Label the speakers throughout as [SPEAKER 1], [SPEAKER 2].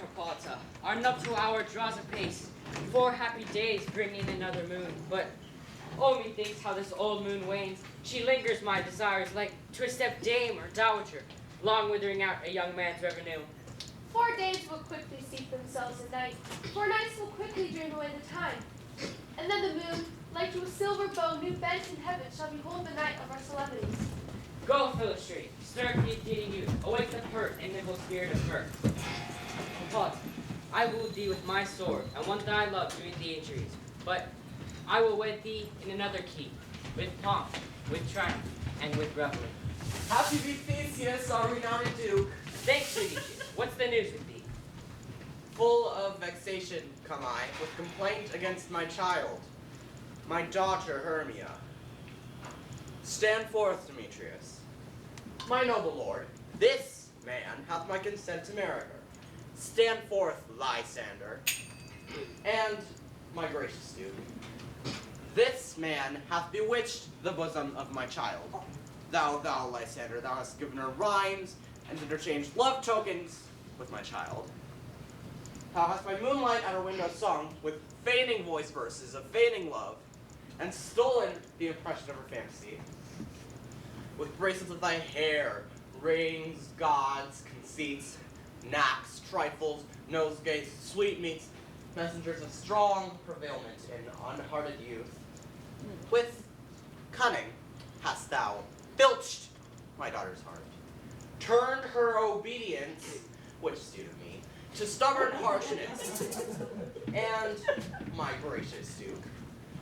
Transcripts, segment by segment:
[SPEAKER 1] Hippolyta, our nuptial hour draws apace. 4 happy days bring in another moon, but oh, methinks how this old moon wanes. She lingers my desires like to a step dame or dowager, long withering out a young man's revenue.
[SPEAKER 2] 4 days will quickly seep themselves in night, 4 nights will quickly dream away the time. And then the moon, like to a silver bow new bent in heaven, shall behold the night of our solemnities.
[SPEAKER 1] Go, illustrate, stir the giddy youth, awake the pert and nimble spirit of mirth. Hippolyta, I wooed thee with my sword, and won thy love doing thee injuries. But I will wed thee in another key, with pomp, with triumph, and with revelry.
[SPEAKER 3] Happy be Theseus, our renowned Duke.
[SPEAKER 1] Thanks, Demetrius. What's the news with thee?
[SPEAKER 3] Full of vexation come I, with complaint against my child, my daughter Hermia. Stand forth, Demetrius. My noble lord, this man hath my consent to marry her. Stand forth, Lysander. And, my gracious Duke, this man hath bewitched the bosom of my child. Thou, Lysander, thou hast given her rhymes and interchanged love tokens with my child. Thou hast by moonlight at her window sung with feigning voice verses of feigning love, and stolen the impression of her fantasy. With bracelets of thy hair, rings, gauds, conceits, knacks, trifles, nosegays, sweetmeats, messengers of strong prevailment in unhearted youth. With cunning hast thou filched my daughter's heart, turned her obedience, which is due to me, to stubborn harshness. And, my gracious Duke,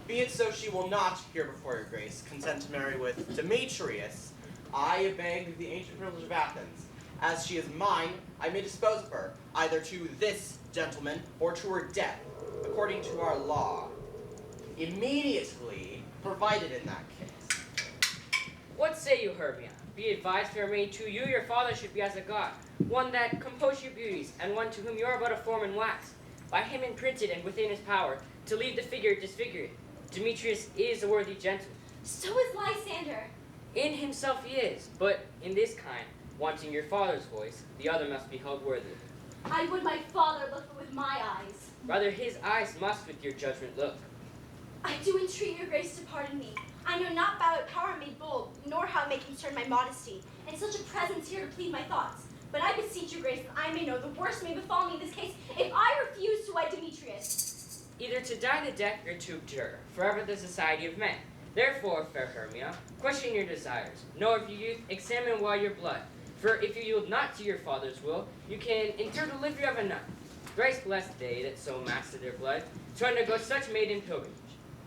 [SPEAKER 3] be it so she will not, here before your grace, consent to marry with Demetrius, I beg the ancient privilege of Athens. As she is mine, I may dispose of her, either to this gentleman or to her death, according to our law. Immediately provided in that case.
[SPEAKER 1] What say you, Hermia? Be advised, fair maid, to you your father should be as a god, one that composed your beauties, and one to whom you are but a form in wax, by him imprinted and within his power, to leave the figure disfigured. Demetrius is a worthy gentleman.
[SPEAKER 4] So is Lysander.
[SPEAKER 1] In himself he is, but in this kind, wanting your father's voice, the other must be held worthy.
[SPEAKER 4] I would my father look with my eyes.
[SPEAKER 1] Rather his eyes must with your judgment look.
[SPEAKER 4] I do entreat your grace to pardon me. I know not by what power made bold, nor how it may concern my modesty, and such a presence here to plead my thoughts. But I beseech your grace that I may know the worst may befall me in this case if I refuse to wed Demetrius.
[SPEAKER 1] Either to die the death or to abjure forever the society of men. Therefore, fair Hermia, question your desires. Know of your youth, examine well your blood. For if you yield not to your father's will, you can inter the livery of a nun. Thrice blessed they that so master their blood, to undergo such maiden pilgrimage.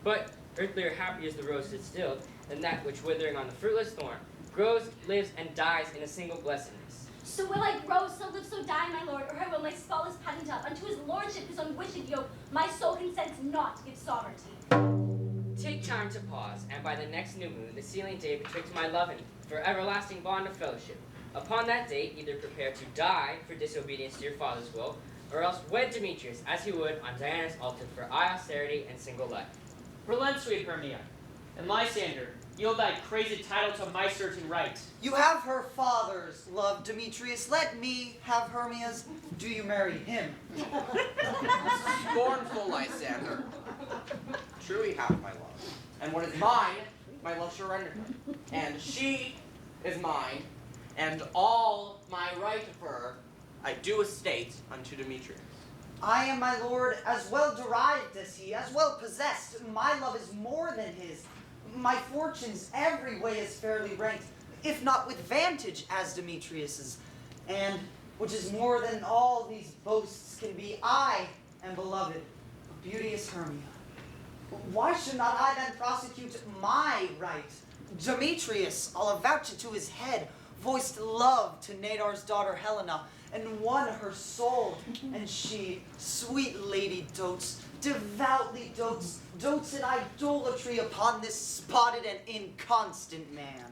[SPEAKER 1] But earthlier happy is the rose distilled, than that which withering on the fruitless thorn, grows, lives, and dies in a single blessedness.
[SPEAKER 4] So will I grow, so live, so die, my lord, or I will my skull is patent up, unto his lordship his unwished yoke, my soul consents not to give sovereignty.
[SPEAKER 1] Take time to pause, and by the next new moon, the sealing day betwixt my love and you, for everlasting bond of fellowship. Upon that date, either prepare to die for disobedience to your father's will, or else wed Demetrius as he would on Diana's altar for austerity and single life.
[SPEAKER 5] Relent, sweet Hermia, and Lysander, yield thy crazy title to my certain right.
[SPEAKER 6] You have her father's love, Demetrius. Let me have Hermia's. Do you marry him?
[SPEAKER 3] Scornful Lysander. Truly have my love. And what is mine, my love shall render her. And she is mine, and all my right of her I do estate unto Demetrius.
[SPEAKER 6] I am my lord, as well derived as he, as well possessed. My love is more than his. My fortunes every way is fairly ranked, if not with vantage as Demetrius's. And, which is more than all these boasts can be, I am beloved of beauteous Hermia. Why should not I then prosecute my right? Demetrius, I'll avouch it to his head, voiced love to Nadar's daughter Helena, and won her soul. And she, sweet lady, devoutly dotes in idolatry upon this spotted and inconstant man.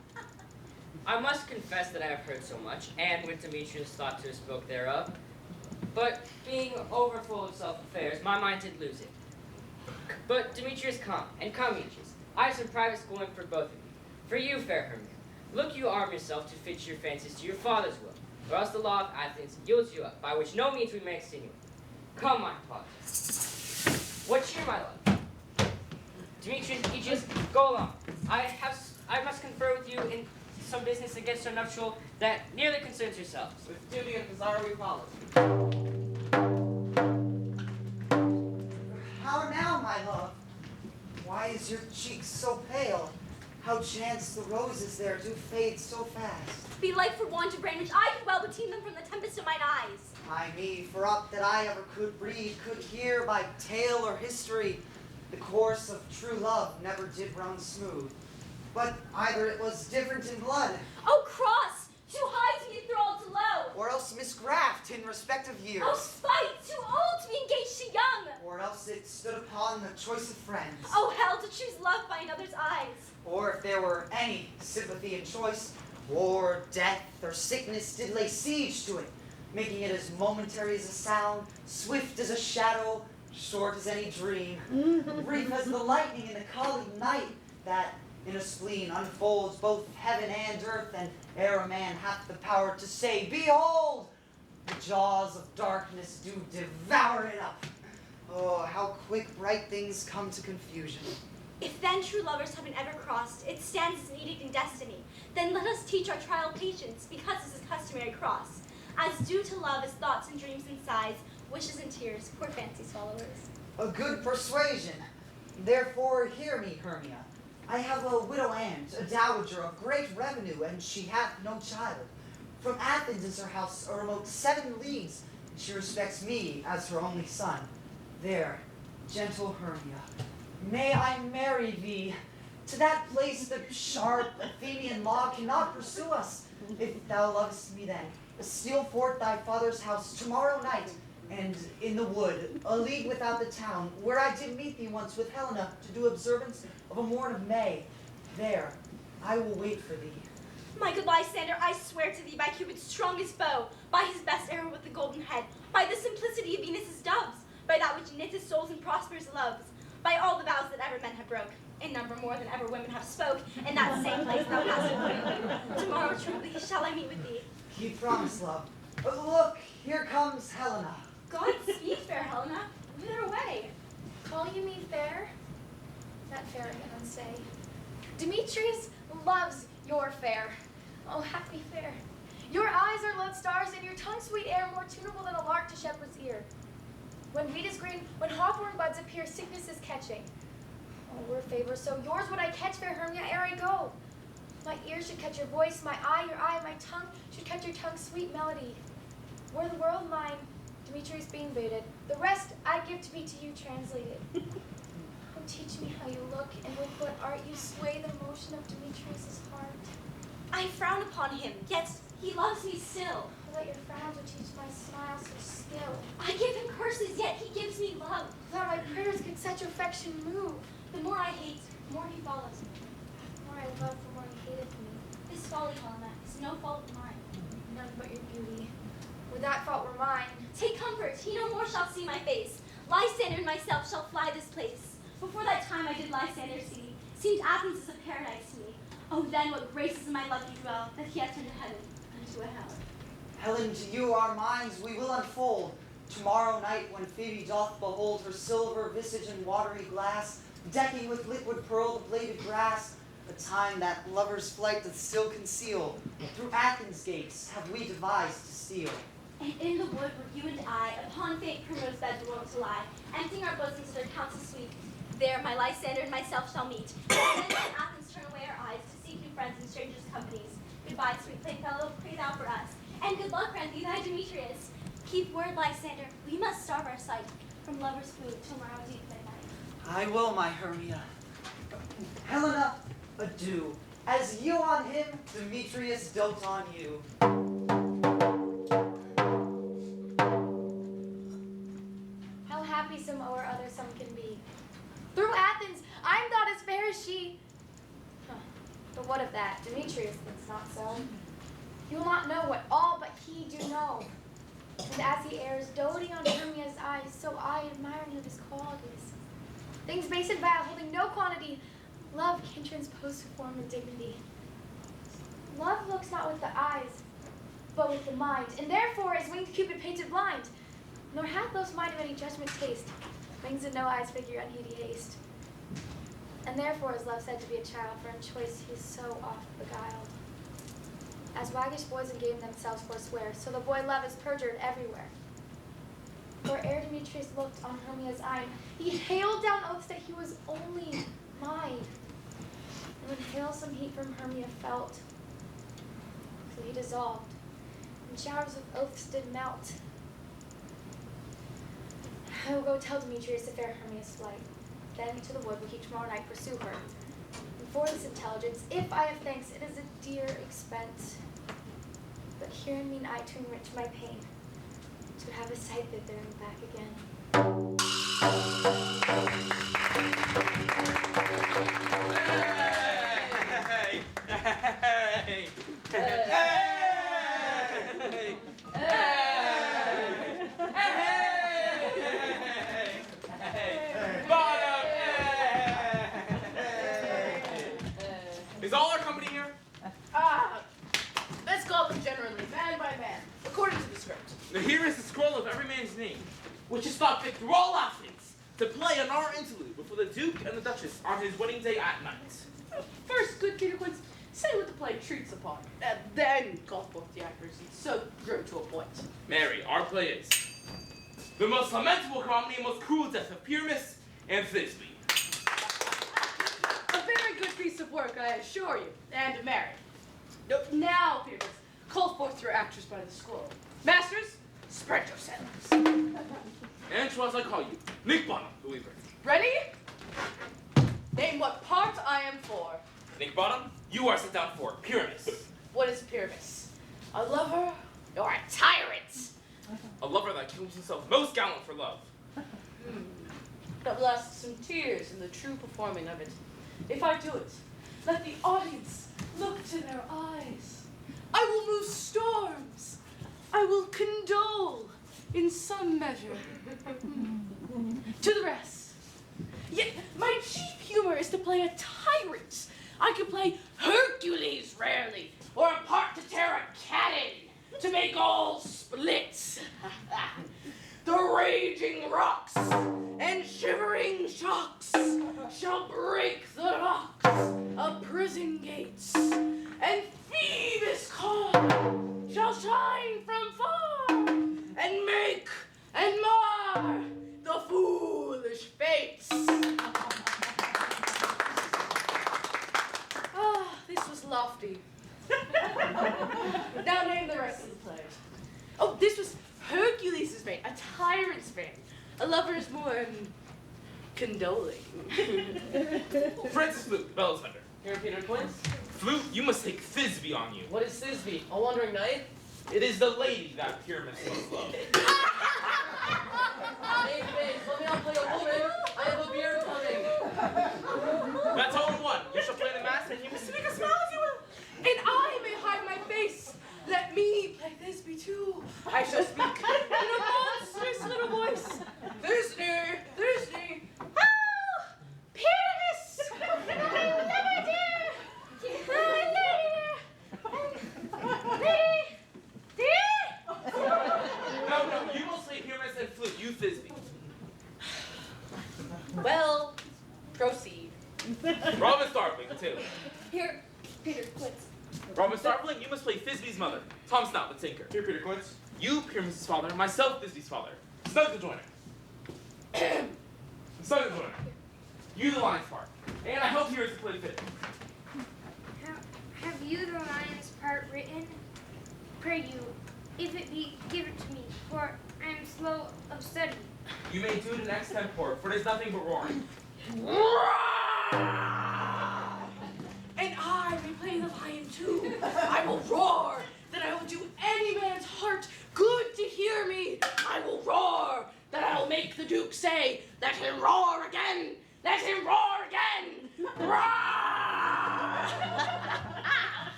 [SPEAKER 1] I must confess that I have heard so much, and with Demetrius thought to have spoke thereof. But being overfull of self-affairs, my mind did lose it. But Demetrius, come, Demetrius. I have some private schooling for both of you. For you, fair Hermia, look you arm yourself to fit your fancies to your father's will. or else the law of Athens yields you up, by which no means we may extenuate. Come, my father. What cheer, my love? Demetrius, Aegeus, go along. I must confer with you in some business against our nuptial that nearly concerns yourselves.
[SPEAKER 3] With duty and desire we follow.
[SPEAKER 6] How now, my love? Why is your cheek so pale? How chance the roses there do fade so fast?
[SPEAKER 4] Belike for want of rain, which I could well beteen them from the tempest of mine eyes.
[SPEAKER 6] Ay me, for aught that I ever could read, could hear by tale or history, the course of true love never did run smooth. But either it was different in blood,
[SPEAKER 4] Oh, cross! Too high to be thralled to low!
[SPEAKER 6] or else misgraft in respect of years,
[SPEAKER 4] Oh, spite! Too old to be engaged to young!
[SPEAKER 6] or else it stood upon the choice of friends,
[SPEAKER 4] Oh, hell, to choose love by another's eyes!
[SPEAKER 6] or if there were any sympathy in choice, war, death, or sickness did lay siege to it, making it as momentary as a sound, swift as a shadow, short as any dream, brief as the lightning in the calling night, that in a spleen unfolds both heaven and earth, and ere a man hath the power to say, behold, the jaws of darkness do devour it up. Oh, how quick bright things come to confusion.
[SPEAKER 4] If then true lovers have been ever crossed, it stands as an edict in destiny. Then let us teach our trial patience, because this is customary cross. As due to love as thoughts and dreams and sighs, wishes and tears, poor fancy's followers.
[SPEAKER 6] A good persuasion. Therefore hear me, Hermia. I have a widow aunt, a dowager of great revenue, and she hath no child. From Athens is her house a remote 7 leagues, and she respects me as her only son. There, gentle Hermia, may I marry thee to that place the sharp Athenian law cannot pursue us. If thou lovest me then, steal forth thy father's house tomorrow night, and in the wood, a league without the town, where I did meet thee once with Helena to do observance of a morn of May. There, I will wait for thee.
[SPEAKER 4] My good Lysander, I swear to thee by Cupid's strongest bow, by his best arrow with the golden head, by the simplicity of Venus's doves, by that which knits his souls and prospers loves, by all the vows that ever men have broke, in number more than ever women have spoke, in that same place thou hast appointed. Tomorrow truly shall I meet with thee.
[SPEAKER 6] Keep promise, love. Look, here comes Helena.
[SPEAKER 4] Godspeed, fair Helena. Whither away?
[SPEAKER 2] Call you me fair? That fair I cannot say. Demetrius loves your fair. Oh, happy fair. Your eyes are lodestars, and your tongue sweet air more tunable than a lark to shepherd's ear. When wheat is green, when hawthorn buds appear, sickness is catching. Oh, we're favor, so yours would I catch, fair Hermia, ere I go. My ears should catch your voice, my eye, my tongue should catch your tongue's sweet melody. Were the world mine, Demetrius being baited, the rest I'd give to be to you translated. Oh, teach me how you look, and with what art you sway the motion of Demetrius's heart.
[SPEAKER 4] I frown upon him, yet he loves me still.
[SPEAKER 2] Let your frowns would teach my smiles so skill.
[SPEAKER 4] I give him curses, yet he gives me love.
[SPEAKER 2] Thought my prayers could such affection move.
[SPEAKER 4] The more I hate, the more he follows me.
[SPEAKER 2] The more I love, the more he hateth me.
[SPEAKER 4] This folly, Helena, is no fault of mine.
[SPEAKER 2] None but your beauty. Would that fault were mine.
[SPEAKER 4] Take comfort, he no more shall see my face. Lysander and myself shall fly this place. Before that time I did Lysander see, seemed Athens is a paradise to me. Oh, then what graces in my love you dwell, that he hath turned heaven unto a hell.
[SPEAKER 6] Helen, to you our minds we will unfold. Tomorrow night, when Phoebe doth behold her silver visage in watery glass, decking with liquid pearl the bladed grass, the time that lover's flight doth still conceal, through Athens' gates have we devised to steal.
[SPEAKER 4] And in the wood where you and I, upon faint primrose beds wont to lie, emptying our bosoms of their counsel sweet, there my Lysander and myself shall meet. And then in Athens turn away our eyes to seek new friends in strangers' companies. Goodbye, sweet playfellow, pray thou for us. And good luck, grant thee thy Demetrius. Keep word, Lysander, we must starve our sight from lovers' food till morrow deep midnight.
[SPEAKER 6] I will, my Hermia. Helena, adieu. As you on him, Demetrius dote on you.
[SPEAKER 2] How happy some or other some can be. Through Athens, I'm thought as fair as she. Huh. But what of that? Demetrius thinks not so. You'll not know what all but he do know. And as he errs, doting on Hermia's eyes, so I, admiring of his qualities. Things base and vile, holding no quantity, love can transpose to form and dignity. Love looks not with the eyes, but with the mind, and therefore is winged Cupid painted blind. Nor hath love's mind of any judgment taste, wings and no eyes figure unheedy haste. And therefore is love said to be a child, for in choice he is so oft beguiled. As waggish boys in game themselves forswear, so the boy love is perjured everywhere. For ere Demetrius looked on Hermia's eye, he hailed down oaths that he was only mine. And when hail some heat from Hermia felt, so he dissolved, and showers of oaths did melt. I will go tell Demetrius the fair Hermia's flight. Then to the wood will he tomorrow night pursue her. And for this intelligence, if I have thanks, it is a dear expense. But herein mean I to enrich my pain, to have a sight thither and back again.
[SPEAKER 7] Hey! Hey! Is all our company here?
[SPEAKER 8] Let's call them generally, man by man, according to the script.
[SPEAKER 7] Now here is the scroll of every man's name, which is thought fit through all Athens to play an our interlude before the Duke and the Duchess on his wedding day at night.
[SPEAKER 8] First, good Peter Quince, say what the play treats upon, and then call forth the actors, so grow to a point.
[SPEAKER 7] Mary, our play is the most lamentable comedy and most cruel death of Pyramus and Thisbe.
[SPEAKER 8] A very good piece of work, I assure you, and Mary. Now, Peter Quince, call forth your actors by the scroll. Masters, spread yourselves.
[SPEAKER 7] And shall I call you Nick Bonham, the Weaver.
[SPEAKER 8] Ready? Name what part I am for.
[SPEAKER 7] Nick Bonham, you are set down for Pyramus.
[SPEAKER 8] What is Pyramus? A lover or a tyrant?
[SPEAKER 7] A lover that kills himself most gallant for love.
[SPEAKER 8] That lasts some tears in the true performing of it. If I do it, let the audience look to their eyes. I will move storms. I will condole in some measure. To the rest. Yet my chief humor is to play a tyrant. I can play Hercules rarely, or a part to tear a cannon, to make all splits. The raging rocks and shivering shocks shall break the locks of prison gates, and Phoebus' calm shall shine from far, and make and mar the foolish fates. This was lofty. Now name the rest of the plays. Oh, this was Hercules' vein, a tyrant's vein. A lover's more condoling.
[SPEAKER 7] Francis Luke, bellows thunder.
[SPEAKER 5] Here, Peter Quince.
[SPEAKER 7] Flute, you must take Thisbe on you.
[SPEAKER 5] What is Thisbe? A wandering knight?
[SPEAKER 7] It is the lady that Pyramus must love.
[SPEAKER 5] Hey, babes, let me not play a woman. I have a beard coming.
[SPEAKER 7] That's all in one. You shall play the mass, and you must make a smile if you will.
[SPEAKER 8] And I may hide my face. Let me play Thisbe too. I shall speak in a monstrous little voice. Thisbe, Thisbe.
[SPEAKER 2] Oh, Pyramus! Lover dear! Lady dear!
[SPEAKER 7] No, you will say Pyramus and Flute, you Thisbe.
[SPEAKER 8] Well, proceed.
[SPEAKER 7] Robin Starveling, too.
[SPEAKER 4] Here, Peter Quince.
[SPEAKER 7] Robin Starveling, you must play Thisbe's mother. Tom Snout, the tinker.
[SPEAKER 9] Here, Peter Quince.
[SPEAKER 7] You, Pyramus' father, myself, Thisbe's father. Snug the joiner. Snug the joiner. You, the lion's part. And I hope yours is play fit.
[SPEAKER 10] Have you the lion's part written? Pray you, if it be, give it to me, for I am slow of study.
[SPEAKER 7] You may do it in extempore, for it is nothing but roaring.
[SPEAKER 8] And I may play the lion too. I will roar, that I will do any man's heart good to hear me. I will roar, that I will make the Duke say, let him roar again, let him roar again. Roar!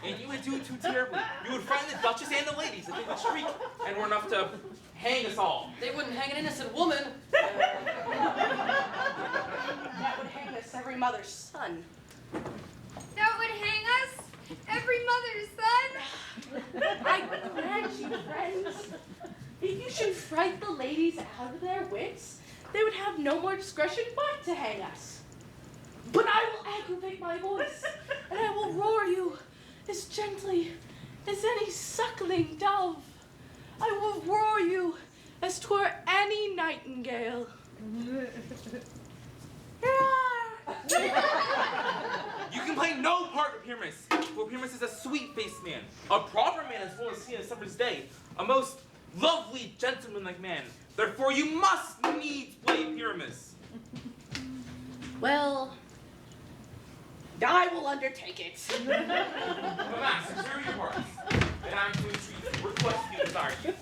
[SPEAKER 7] And you would do it too terribly. You would frighten the Duchess and the ladies, and they would shriek, and were enough to hang us all.
[SPEAKER 5] They wouldn't hang an innocent woman.
[SPEAKER 8] That would hang us every mother's son.
[SPEAKER 10] That would hang us, every mother's son.
[SPEAKER 8] I grant should fright the ladies out of their wits, they would have no more discretion but to hang us. But I will aggravate my voice, and I will roar you as gently as any suckling dove. I will roar you as 'twere any nightingale.
[SPEAKER 7] You can play no part of Pyramus, for Pyramus is a sweet-faced man, a proper man as well as seen on summer's day, a most lovely gentleman-like man. Therefore you must needs play Pyramus.
[SPEAKER 8] Well, I will undertake it.
[SPEAKER 7] But master, here are your parts, and I am to entreat, request you, desire you.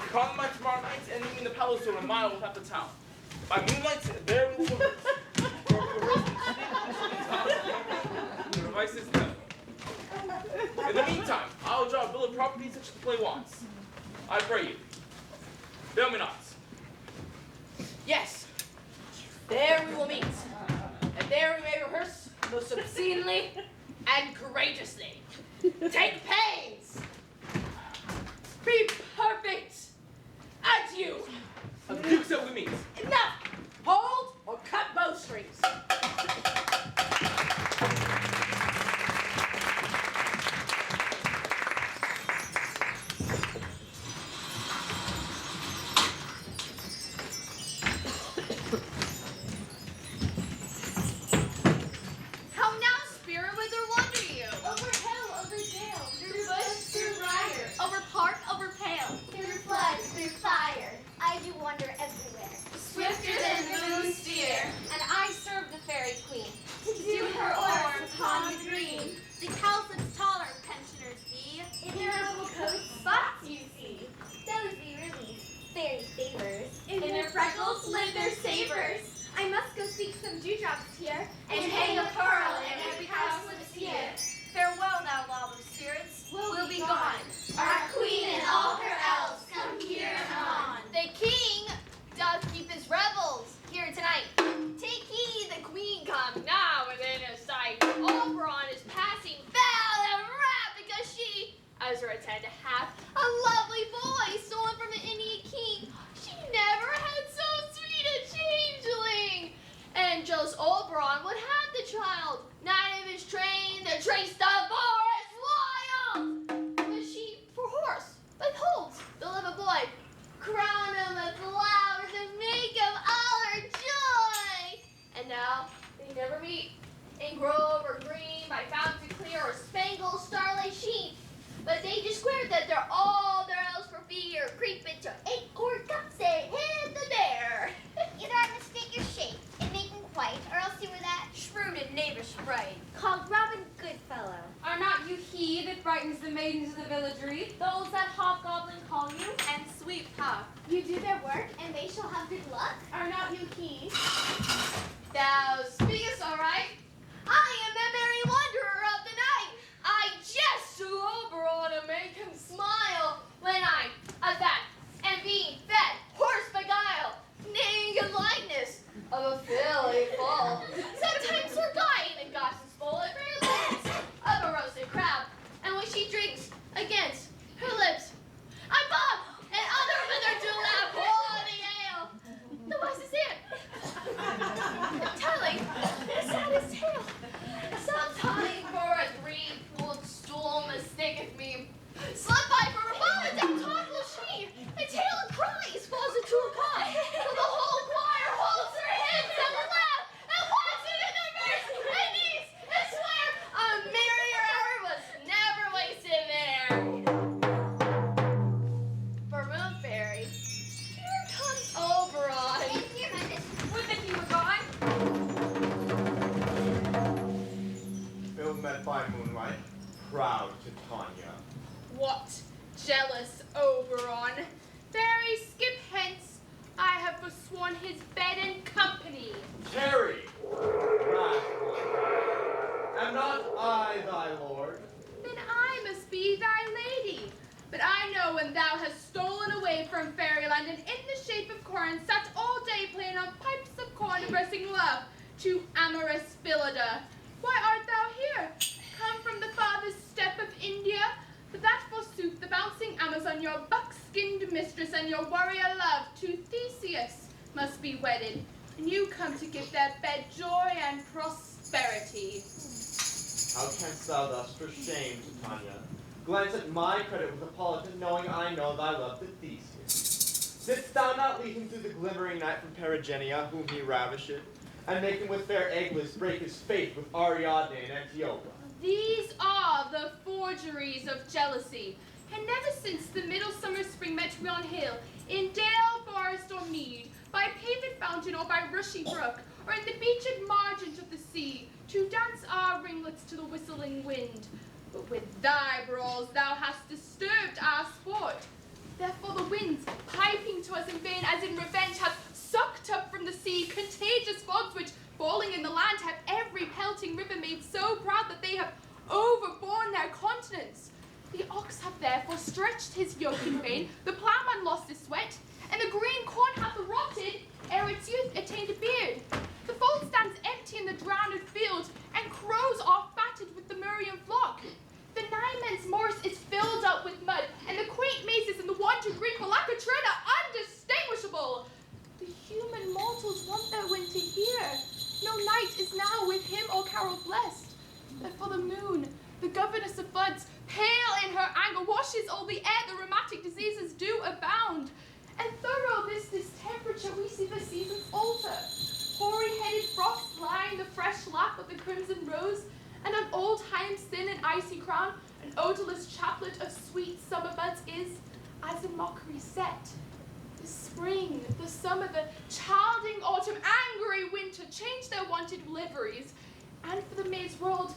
[SPEAKER 7] Come by tomorrow night and meet me in the palace zone a mile without the town. By moonlight, there we will rehearse. The device is done. In the meantime, I'll draw a bill of property such as the play wants. I pray you. Fail me not.
[SPEAKER 8] Yes, there we will meet, and there we may rehearse most obscenely and courageously. Take pains. Be perfect. Adieu.
[SPEAKER 7] Of the Duke so we meet.
[SPEAKER 8] Enough. Hold or cut bowstrings.
[SPEAKER 2] How now, spirit, whither wander you?
[SPEAKER 4] Over hill, over dale,
[SPEAKER 2] Through bush, through briar, over park, over pale.
[SPEAKER 4] through flood, through fire. I do wander everywhere.
[SPEAKER 2] Swifter than the moon steer,
[SPEAKER 4] And I serve the fairy queen.
[SPEAKER 2] to do her orbs upon the green.
[SPEAKER 4] The cowslips taller pensioners be. In their little coats, spots you see. Those we release, fairy favors.
[SPEAKER 2] In their freckles live their savors.
[SPEAKER 4] I must go seek some dewdrops here,
[SPEAKER 2] And hang a pearl in every cowslip's ear. Farewell, thou lawless spirits, we'll be gone. Our queen and all her elves come here and on. The king doth keep his revels here tonight. Take heed, the queen come now within his sight. Oberon is passing foul and wrath because she, as her attendant, hath a lovely boy stolen from the Indian king. She never had so sweet a changeling. And just Oberon would have the child. Nine of his train, the trace the forest wild. But she, for horse, withholds the little boy. Crown him with flowers and make him all her joy. And now they never meet in grove or green, by fountain clear or spangled starlight sheen. But they just swear that they're all their elves for fear. Creep into acorn cups and hit the bear.
[SPEAKER 4] Either I mistake your shape and make them white, or else you were that
[SPEAKER 2] Shrewd and knavish sprite.
[SPEAKER 4] called Robin Goodfellow.
[SPEAKER 10] Are not you he that brightens the maidens of the villagery?
[SPEAKER 4] Those that hobgoblin call you,
[SPEAKER 2] And sweet puff.
[SPEAKER 4] you do their work, and they shall have good luck.
[SPEAKER 2] Are not you he? Thou speakest all right. I am the merry wanderer of the night. I jest to Oberon to make him smile when I, at that, am being fed, horse beguile, name and likeness of a filly full. Sometimes forgotten and gossips full of her lips of a roasted crab, and when she drinks against her lips, I bob and other with her to laugh all the ale. The wisest ant, telling the saddest tale. Sometime for a three-fold stool mistaketh me. Slip by for a moment, that toddle she, a tale of cries falls into a cough, till the whole choir holds their heads and laugh, and wants it in their mirrors, and knees, and swear a merrier hour was never wasted there. For Moon Fairy, here comes Oberon. Would that you were gone?
[SPEAKER 9] Bill met by moonlight, proud Titania.
[SPEAKER 2] What jealous Oberon? Fairy, skip hence. I have forsworn his bed and company.
[SPEAKER 9] Tarry, rash one. Am not I thy lord?
[SPEAKER 2] Then I must be thy lady. But I know when thou hast stolen away from fairyland and in the shape of corn sat all day playing on pipes of corn addressing love to amorous Phillida. Why art thou here? Come from the farthest step of India? But that forsooth the bouncing Amazon your bucks
[SPEAKER 8] fair-skinned mistress and your warrior love to Theseus must be wedded, and you come to give their bed joy and prosperity.
[SPEAKER 9] How canst thou thus for shame, Titania, glance at my credit with Hippolyta, knowing I know thy love to Theseus? Didst thou not lead him through the glimmering night from Perigenia, whom he ravished, and make him with fair Eglis break his faith with Ariadne and Antiopa?
[SPEAKER 8] These are the forgeries of jealousy, and never since the midsummer spring met we on hill, in dale, forest, or mead, by paved fountain or by rushy brook, or in the beached margent of the sea, to dance our ringlets to the whistling wind. But with thy brawls thou hast disturbed our sport. Therefore the winds, piping to us in vain as in revenge, have sucked up from the sea contagious fogs which, falling in the land, have every pelting river made so proud that they have overborne their continents. The ox hath therefore stretched his yoke in vain, the ploughman lost his sweat, and the green corn hath rotted ere its youth attained a beard. The fold stands empty in the drowned field, and crows are fatted with the Murrian flock. The nine-men's moors is filled up with mud, and the quaint mazes in the wanton green Malacotrina are undistinguishable. The human mortals want their winter here. No night is now with him or carol blessed. Therefore the moon, the governess of buds, pale in her anger, washes all the air, the rheumatic diseases do abound. And thorough this distemperature, we see the seasons alter. Hoary-headed frosts line the fresh lap of the crimson rose, and on old hyacinth and icy crown, an odorless chaplet of sweet summer buds is, as in mockery set. The spring, the summer, the childing autumn, angry winter change their wonted liveries, and for the maid's world,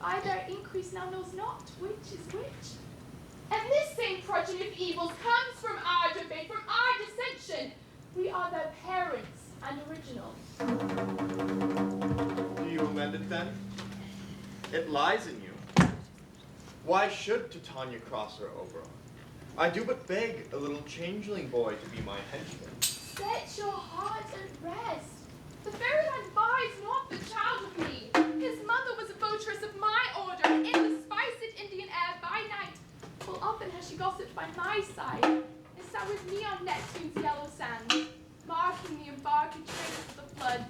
[SPEAKER 8] by their increase now knows not which is which. And this same progeny of evils comes from our debate, from our dissension. We are their parents and original.
[SPEAKER 9] Do you amend it then? It lies in you. Why should Titania cross her Oberon? I do but beg a little changeling boy to be my henchman.
[SPEAKER 8] Set your heart at rest. The fairyland buys not the child of me. His mother was a votaress of my order, in the spiced Indian air by night. Full often has she gossiped by my side, and sat with me on Neptune's yellow sands, marking the embarked traces of the flood.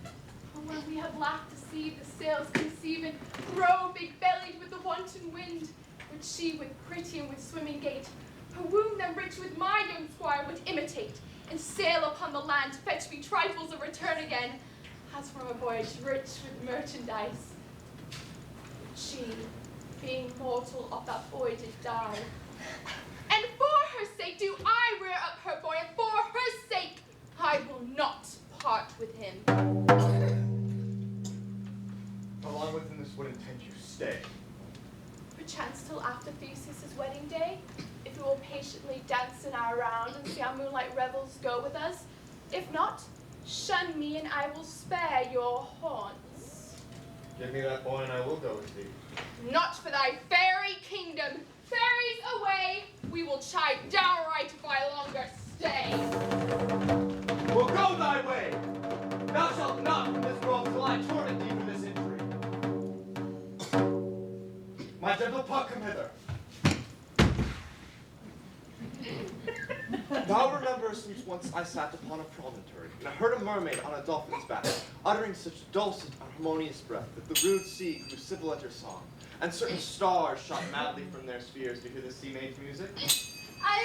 [SPEAKER 8] And when we have laughed to see the sails conceive and grow big-bellied with the wanton wind, which she with pretty and with swimming gait, her womb then rich with my young squire would imitate, and sail upon the land to fetch me trifles of return again, as from a voyage rich with merchandise. She, being mortal of that boy, did die. And for her sake do I rear up her boy, and for her sake I will not part with him.
[SPEAKER 9] How long within this would intend you stay?
[SPEAKER 8] Perchance till after Theseus' wedding day, if you will patiently dance in our round and see our moonlight revels go with us. If not, shun me and I will spare your haunts.
[SPEAKER 9] Give me that boy and I will go with thee.
[SPEAKER 8] Not for thy fairy kingdom. Fairies away, we will chide downright if I longer stay.
[SPEAKER 9] Well, go thy way! Thou shalt not from this world till I torment thee for this injury. My gentle Puck, come hither. Thou rememberest since once I sat upon a promontory, and I heard a mermaid on a dolphin's back, uttering such dulcet and harmonious breath that the rude sea grew civil at her song, and certain stars shot madly from their spheres to hear the sea maid's music.
[SPEAKER 4] I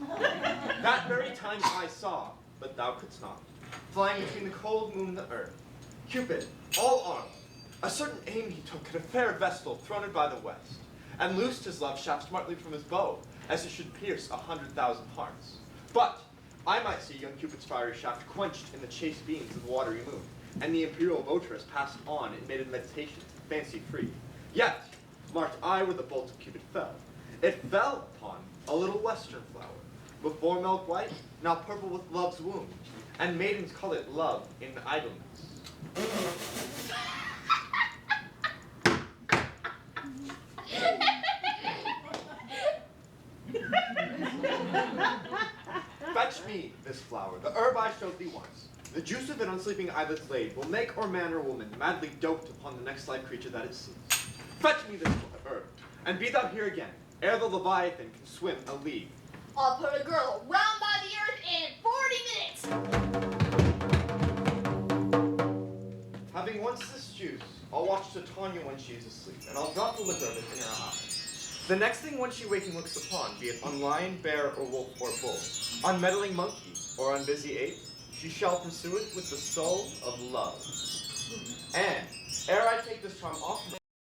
[SPEAKER 4] remember!
[SPEAKER 9] That very time I saw, but thou couldst not, flying between the cold moon and the earth, Cupid, all armed. A certain aim he took at a fair vestal throned by the west, and loosed his love shaft smartly from his bow, as it should pierce 100,000 hearts. But I might see young Cupid's fiery shaft quenched in the chaste beams of the watery moon, and the imperial votaress passed on in maiden meditation, fancy free. Yet marked I where the bolt of Cupid fell. It fell upon a little western flower, before milk white, now purple with love's womb, and maidens call it love in idleness. Fetch me this flower, the herb I showed thee once. The juice of it on sleeping eyelids laid will make or man or woman madly dote upon the next live creature that it sees. Fetch me this herb, and be thou here again, ere the Leviathan can swim a league.
[SPEAKER 4] I'll put a girl around by the earth in 40 minutes.
[SPEAKER 9] Having once this juice, I'll watch Titania when she is asleep, and I'll drop the liquor of it in her eyes. The next thing when she waking looks upon, be it on lion, bear, or wolf, or bull, on meddling monkey, or on busy ape, she shall pursue it with the soul of love. And, ere I take this charm off